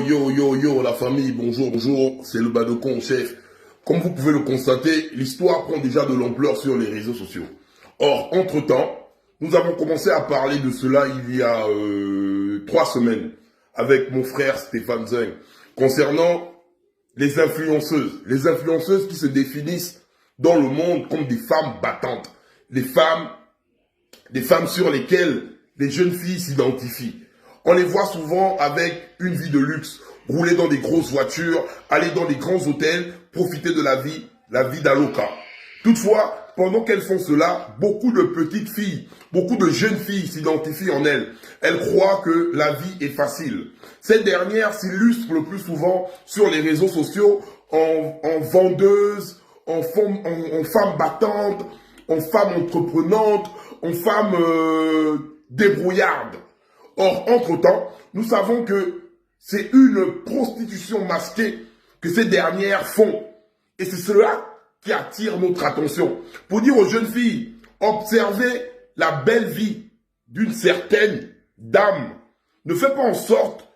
Yo, la famille, bonjour, c'est le Badocon, chef. Comme vous pouvez le constater, l'histoire prend déjà de l'ampleur sur les réseaux sociaux. Or, entre-temps, nous avons commencé à parler de cela il y a 3 semaines avec mon frère Stéphane Zeng, concernant les influenceuses qui se définissent dans le monde comme des femmes battantes, des femmes sur lesquelles les jeunes filles s'identifient. On les voit souvent avec une vie de luxe, rouler dans des grosses voitures, aller dans des grands hôtels, profiter de la vie d'Aloca. Toutefois, pendant qu'elles font cela, beaucoup de petites filles, beaucoup de jeunes filles s'identifient en elles. Elles croient que la vie est facile. Ces dernières s'illustrent le plus souvent sur les réseaux sociaux en vendeuses, en femmes battantes, en femmes entreprenantes, en femmes débrouillardes. Or, entre-temps, nous savons que c'est une prostitution masquée que ces dernières font. Et c'est cela qui attire notre attention. Pour dire aux jeunes filles, observez la belle vie d'une certaine dame. Ne fais pas en sorte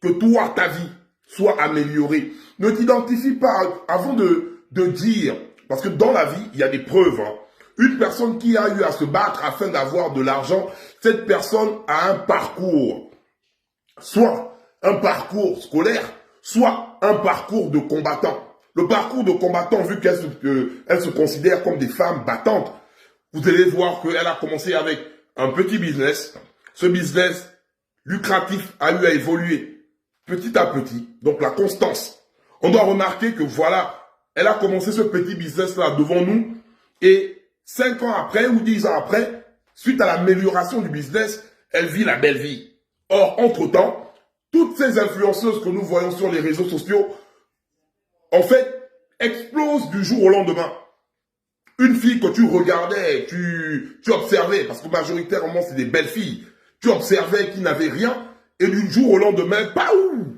que toi, ta vie, soit améliorée. Ne t'identifie pas avant de dire, parce que dans la vie, il y a des preuves. Une personne qui a eu à se battre afin d'avoir de l'argent, cette personne a un parcours, soit un parcours scolaire, soit un parcours de combattant. Le parcours de combattant, vu qu'elle se considère comme des femmes battantes, vous allez voir qu'elle a commencé avec un petit business. Ce business lucratif a eu à évoluer petit à petit, donc la constance. On doit remarquer que voilà, elle a commencé ce petit business-là devant nous et 5 ans après ou 10 ans après, suite à l'amélioration du business, elle vit la belle vie. Or, entre-temps, toutes ces influenceuses que nous voyons sur les réseaux sociaux, en fait, explosent du jour au lendemain. Une fille que tu regardais, tu observais, parce que majoritairement c'est des belles filles, tu observais qui n'avaient rien, et du jour au lendemain, paou!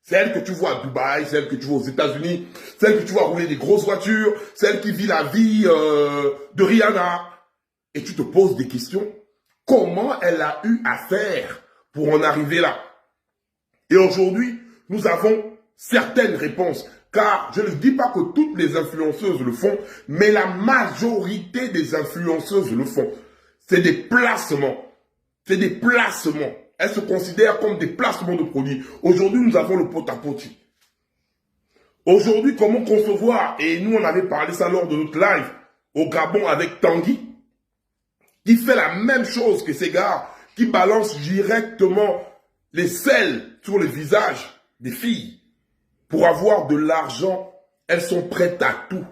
C'est elle que tu vois à Dubaï, celle que tu vois aux États-Unis, celle que tu vois rouler des grosses voitures, celle qui vit la vie de Rihanna. Et tu te poses des questions. Comment elle a eu à faire pour en arriver là? Et aujourd'hui, nous avons certaines réponses. Car je ne dis pas que toutes les influenceuses le font, mais la majorité des influenceuses le font. C'est des placements. C'est des placements. Elles se considèrent comme des placements de produits. Aujourd'hui, nous avons le pot-à-pot. Aujourd'hui, comment concevoir, et nous on avait parlé ça lors de notre live au Gabon avec Tanguy, qui fait la même chose que ces gars, qui balancent directement les sels sur le visage des filles. Pour avoir de l'argent, elles sont prêtes à tout.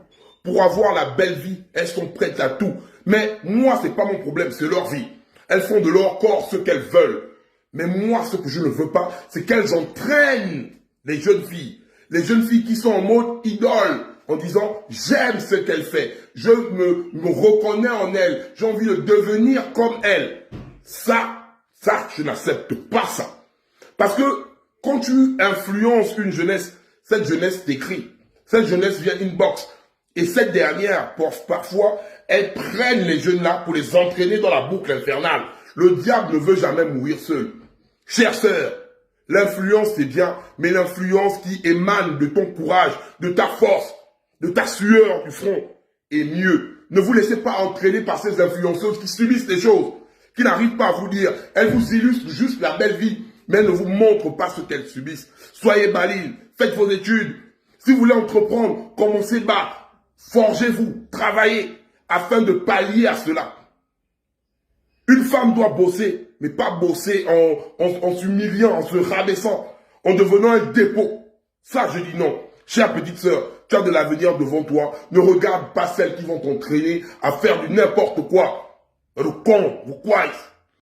Pour avoir la belle vie, elles sont prêtes à tout. Mais moi, c'est pas mon problème, c'est leur vie. Elles font de leur corps ce qu'elles veulent. Mais moi, ce que je ne veux pas, c'est qu'elles entraînent les jeunes filles. Les jeunes filles qui sont en mode idole, en disant « j'aime ce qu'elle fait, je me reconnais en elle, j'ai envie de devenir comme elle ». Ça, je n'accepte pas ça. Parce que quand tu influences une jeunesse, cette jeunesse t'écrit, cette jeunesse vient inbox. Et cette dernière, parfois, elles prennent les jeunes là pour les entraîner dans la boucle infernale. Le diable ne veut jamais mourir seul. Chère sœur, l'influence c'est bien, mais l'influence qui émane de ton courage, de ta force, de ta sueur du front est mieux. Ne vous laissez pas entraîner par ces influenceuses qui subissent les choses, qui n'arrivent pas à vous dire. Elles vous illustrent juste la belle vie, mais elles ne vous montrent pas ce qu'elles subissent. Soyez maligne, faites vos études. Si vous voulez entreprendre, commencez bas, forgez-vous, travaillez, afin de pallier à cela. Une femme doit bosser, mais pas bosser en s'humiliant, en se rabaissant, en devenant un dépôt. Ça, je dis non. Chère petite sœur, tu as de l'avenir devant toi. Ne regarde pas celles qui vont t'entraîner à faire du n'importe quoi. Le con, vous croyez.